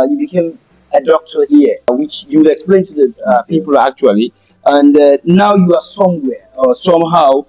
you became a doctor here, which you'll explain to the people actually. And now you are somewhere or somehow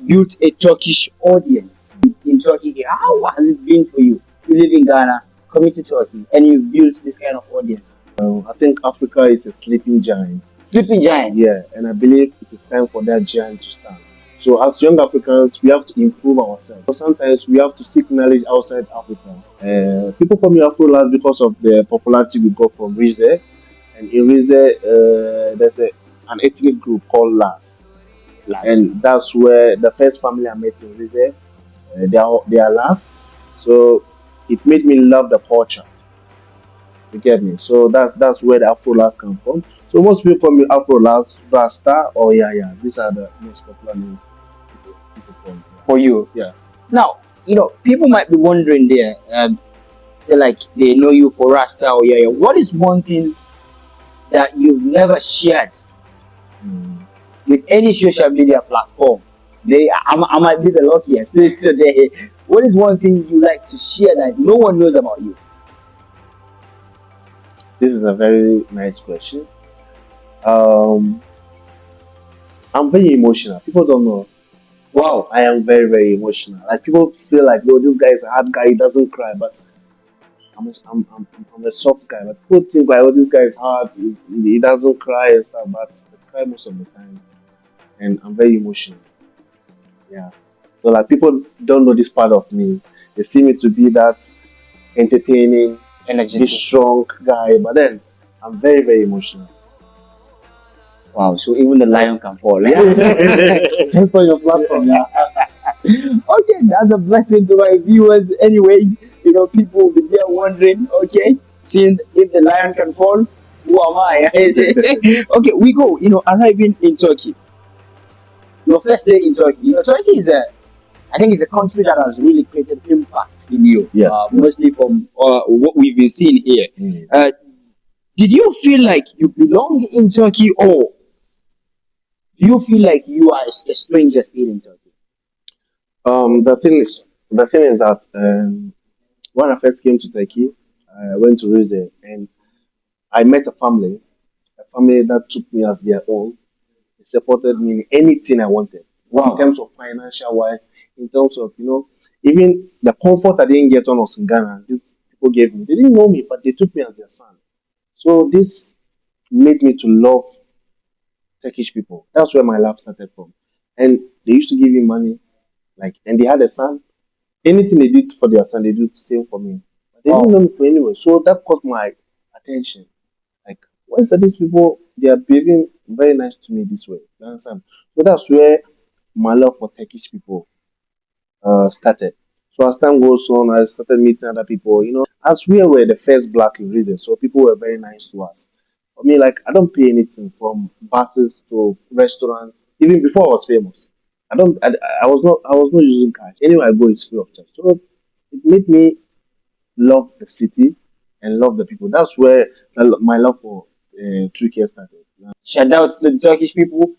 built a Turkish audience in Turkey here. How has it been for you? You live in Ghana, coming to Turkey, and you built this kind of audience. I think Africa is a sleeping giant. Sleeping giant. Yeah, and I believe it is time for that giant to stand. So as young Africans, we have to improve ourselves. So sometimes we have to seek knowledge outside Africa. People call me Afro-Laz because of the popularity we got from Rize. And in Rize, there's an ethnic group called Laz. And that's where the first family I met in Rize, they are Laz. So it made me love the culture. You get me? So that's where the Afro-Laz come from. So most people call me Afro-Laz, Rasta, or Yaya. These are the most popular names people call me. For you. Yeah. Now, people might be wondering there, say like they know you for Rasta or Yaya. What is one thing that you've never shared with any social media platform? I might be the luckiest today. What is one thing you like to share that no one knows about you? This is a very nice question. I'm very emotional. People don't know. Wow, I am very, very emotional. Like people feel like, no, this guy is a hard guy. He doesn't cry, but I'm a soft guy. But people think like, oh, this guy is hard. He doesn't cry and stuff. But I cry most of the time, and I'm very emotional. Yeah. So like people don't know this part of me. They see me to be that entertaining, this strong guy, but then I'm very, very emotional. Wow, so even the lion can fall. Yeah. Just on your platform. Yeah. Okay, that's a blessing to my viewers. Anyways, people will be there wondering, okay, seeing if the lion can fall, who am I? Okay, we go, arriving in Turkey. Your first day in Turkey. Turkey is I think it's a country that has really created impact in you. Yeah. Mostly from what we've been seeing here. Did you feel like you belong in Turkey, or do you feel like you are a stranger still in Turkey? The thing is that when I first came to Turkey, I went to Rize and I met a family that took me as their own. They supported me in anything I wanted. Wow. In terms of financial wise, in terms of, even the comfort I didn't get when I was in Ghana, these people gave me. They didn't know me, but they took me as their son. So this made me to love Turkish people. That's where my love started from. And they used to give me money, and they had a son. Anything they did for their son, they do the same for me. But they didn't know me for anywhere. So that caught my attention. Like, why is that these people, they are behaving very nice to me this way? You understand? So that's where my love for Turkish people started. So as time goes on, I started meeting other people, as we were the first black in Rize, so people were very nice to us. For me, I don't pay anything from buses to restaurants, even before I was famous. I was not using cash. Anywhere I go, it's free of charge. So it made me love the city and love the people. That's where my love for Türkiye started. Shout out to the Turkish people.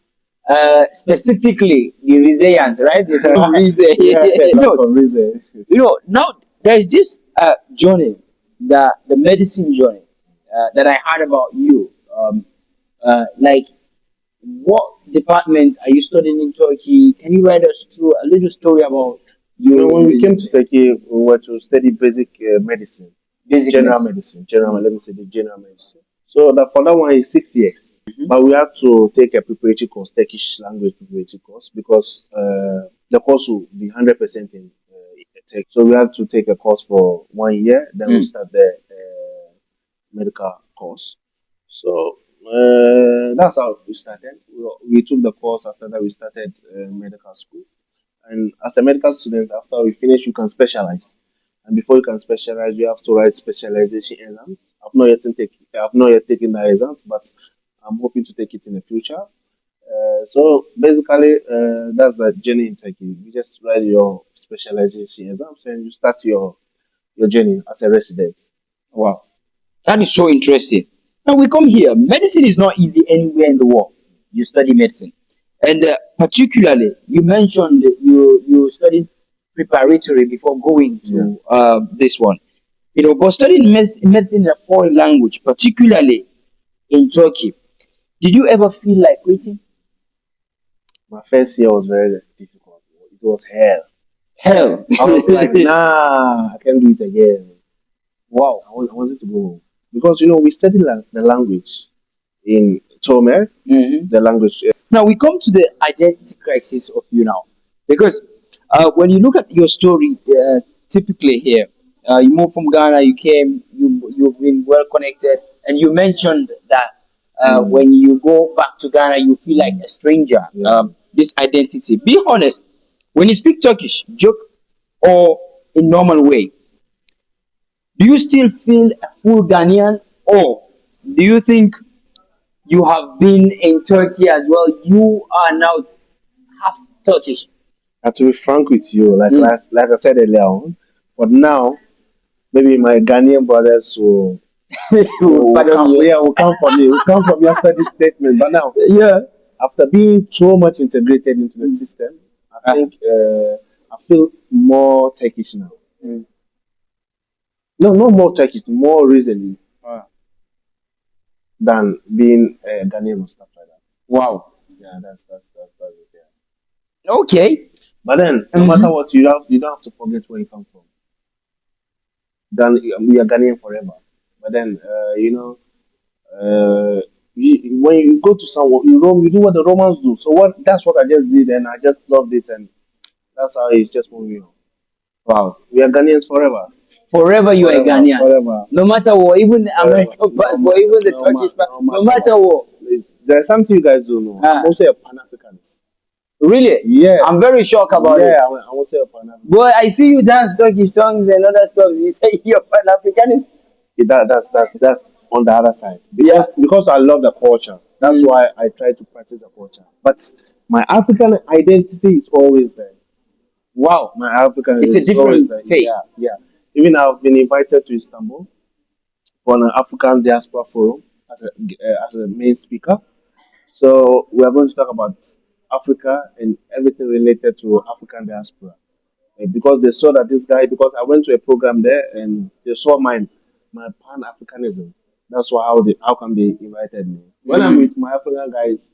Specifically the Rizeans, right? It's from Rize. From Rize. Now there's this journey, the medicine journey that I heard about you. What department are you studying in Turkey? Can you write us through a little story about you? When we came to Turkey, we were to study basic medicine, general medicine. Let me say the general medicine. So for that one is 6 years, but we had to take a preparatory course, Turkish language preparatory course, because the course will be 100% in Turkey. So we had to take a course for 1 year, then we start the medical course. So that's how we started. We took the course. After that, we started medical school. And as a medical student, after we finish, you can specialize. And before you can specialize, you have to write specialization exams. I've not yet taken the exams, but I'm hoping to take it in the future. So basically, that's the journey in Turkey. You just write your specialization exams and you start your journey as a resident. Wow, that is so interesting. Now we come here. Medicine is not easy anywhere in the world. You study medicine, and particularly you mentioned you studied preparatory before going to this one. But studying medicine in a foreign language, particularly in Turkey, did you ever feel like quitting? My first year was very difficult. It was hell. Hell. I was like, nah, I can't do it again. Wow. I wanted to go home because we studied the language in Tomer, Mhm. the language. Now we come to the identity crisis of you now, because when you look at your story, typically here, you moved from Ghana, you came, you've been well connected, and you mentioned that Mm, when you go back to Ghana, you feel like a stranger. yeah. This identity. Be honest. When you speak Turkish, joke or in normal way, do you still feel a full Ghanaian, or do you think you have been in Turkey as well? You are now half Turkish. And to be frank with you, Mm. like I said earlier on, but now maybe my Ghanaian brothers will Pardon come, me. yeah, will come for me after this statement. But now, Yeah. after being so much integrated into the system, I Ah. think I feel more Turkish now. Mm. No, not more Turkish, more reasoning Ah. than being Ghanaian or stuff like that. Wow. Yeah, that's it. Yeah. Okay. But then, no matter Mhm. what, you don't have to forget where you come from. Then we are Ghanaian forever. But then, uh, when you go to someone, you do what the Romans do. So that's what I just did, and I just loved it, and that's how it's just moving on. But Wow. we are Ghanaians forever, Forever you are a forever, Ghanaian. forever, No matter what, even the forever. American No passport, matter, even the Turkish passport, no no matter what. matter what. There's something you guys don't know. I'm Ah. also a Pan Africanist. Really? Yeah, I'm very shocked about it. yeah, I'm also a Pan Boy, Africanist. I see you dance Turkish songs and other stuff. You say you're Pan Africanist. That's on the other side Yeah. because I love the culture. That's Mm. why I try to practice the culture. But my African identity is always there. Wow. My African It's a is always different there. Yeah, face. yeah. Even I've been invited to Istanbul for an African diaspora forum as a main speaker. So we are going to talk about Africa and everything related to African diaspora. Because they saw that this guy, because I went to a program there and they saw my Pan Africanism. That's why how come they invited me. When I'm Mm. with my African guys,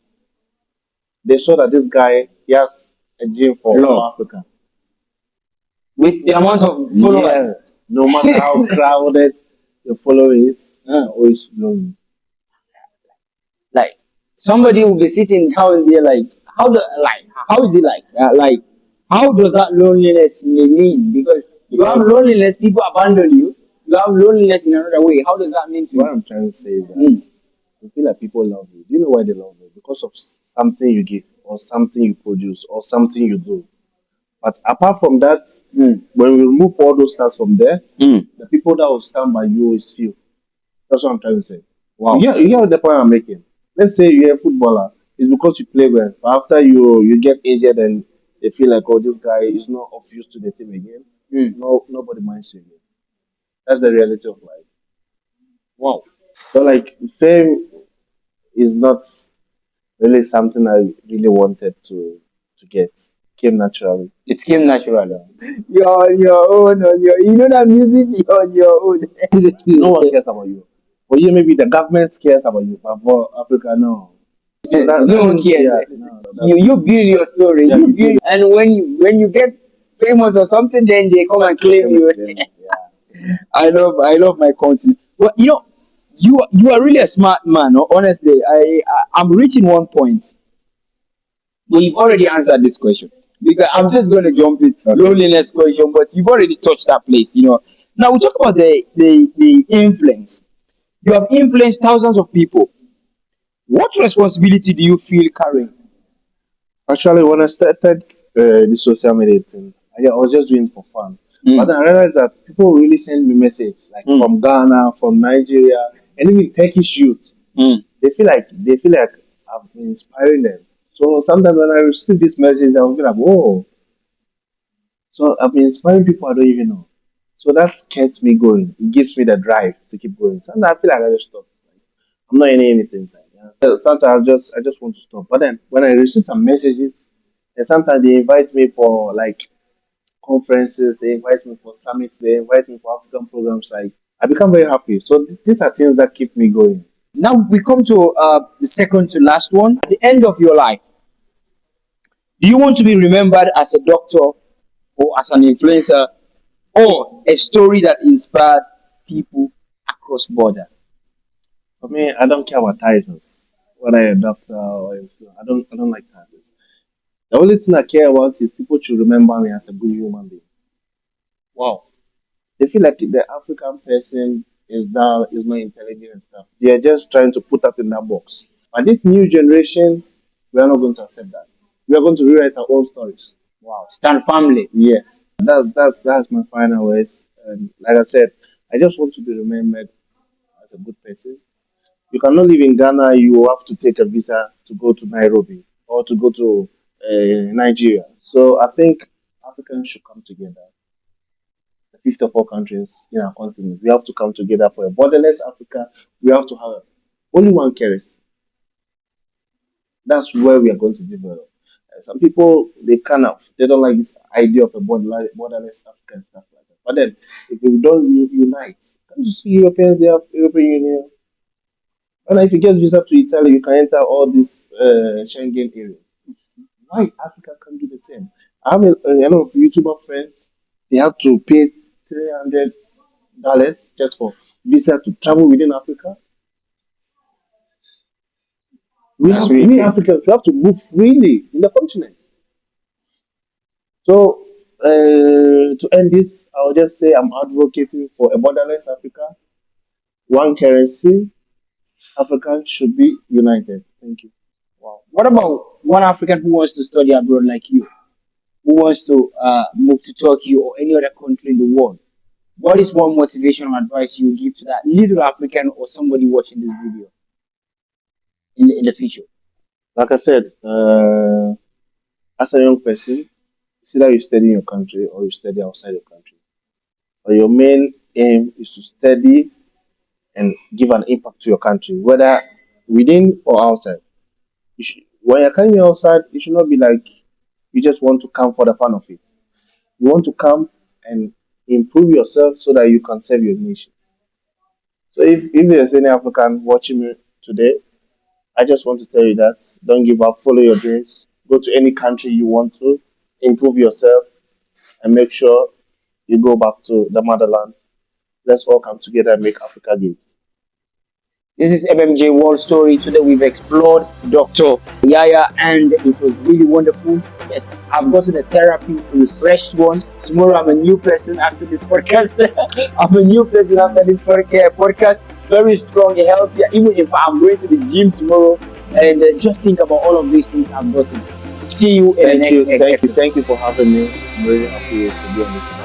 they saw that this guy he has a dream for Love. Africa. With the amount of Yeah, followers. no matter how crowded the following is, Mm. always flowing. Like somebody will be sitting down there like how is it like how does that loneliness mean? Because you have Because loneliness, people abandon you. You have loneliness in another way. How does that mean to what you? I'm trying to say is that Mm. you feel like people love you. Do you know why they love you? Because of something you give, or something you produce, or something you do. But apart from that, Mm. when we remove all those stars from there, Mm. the people that will stand by you is few. That's what I'm trying to say. Wow. You get the point I'm making. Let's say you're a footballer, it's because you play well. But after you get injured and they feel like, oh, this guy is not of use to the team again. Mm. No, nobody minds you again. That's the reality of life. Wow. So like fame is not really something I really wanted to get. Came naturally. It came naturally. You're on your own, on your you know that music, you're on your own. No one cares about you. For you, maybe the government cares about you, but for Africa, no. So No one cares. yeah, no, You build your story. yeah, You you build, build and when you get famous or something, then they come and claim claim it, you. claim it. Yeah. I love my continent. Well, you are really a smart man. Honestly, I'm reaching one point. We've already answered this question because I'm just going to jump in Okay. loneliness question, but you've already touched that place. Now we talk about the influence. You have influenced thousands of people. What responsibility do you feel carrying? Actually, when I started the social media thing, I was just doing it for fun. But Mm. then I realized that people really send me messages like Mm. from Ghana, from Nigeria, and even Turkish youth. Mm. They feel like I've been inspiring them. So sometimes when I receive this message, I'll be like, "Whoa!" So I've been inspiring people I don't even know. So that keeps me going. It gives me the drive to keep going. Sometimes I feel like I just stop. I'm not in anything inside. Yeah. So sometimes I just want to stop. But then when I receive some messages, and sometimes they invite me for like conferences, they invite me for summits, they invite me for African programs. Like I become very happy. So these are things that keep me going. Now we come to the second to last one. At the end of your life, do you want to be remembered as a doctor or as an influencer or a story that inspired people across border? For me, I don't care about titles, whether you're a doctor or I don't like titles. The only thing I care about is people should remember me as a good human being. Wow. They feel like the African person is down, is not intelligent and stuff. They are just trying to put that in that box. But this new generation, we are not going to accept that. We are going to rewrite our own stories. Wow, stand family. Yes, that's my final words. And like I said, I just want to be remembered as a good person. You cannot live in Ghana. You have to take a visa to go to Nairobi or to go to Nigeria. So I think Africans should come together. The fifth of all countries in our continent. We have to come together for a borderless Africa. We have to have only one carries. That's where we are going to develop. Some people they don't like this idea of a borderless Africa and stuff like that. But then if we don't unite, can't you see Europeans they have European Union? And if you get visa to Italy, you can enter all these Schengen areas. Why Africa can't do the same? I have a lot of YouTuber friends. They have to pay $300 just for visa to travel within Africa. That's really We cool. Africans we have to move freely in the continent. So to end this, I will just say I'm advocating for a borderless Africa, one currency. Africans should be united. Thank you. Wow. What about one African who wants to study abroad like you, who wants to move to Turkey or any other country in the world? What is one motivational advice you give to that little African or somebody watching this video in the future? Like I said, as a young person, it's either you study in your country or you study outside your country. But your main aim is to study and give an impact to your country, whether within or outside. When you're coming outside, it should not be like you just want to come for the fun of it. You want to come and improve yourself so that you can serve your nation. So if there's any African watching me today, I just want to tell you that don't give up, follow your dreams, go to any country you want to, improve yourself, and make sure you go back to the motherland. Let's all come together and make Africa great. This is MMJ World Story. Today we've explored Dr. Yaya and it was really wonderful. Yes, I've gotten a therapy, a refreshed one. Tomorrow I'm a new person after this podcast. I'm a new person after this podcast. Very strong, healthy. Even if I'm going to the gym tomorrow and just think about all of these things I've gotten. See you in the next episode. Thank you for having me. I'm really happy to be on this podcast.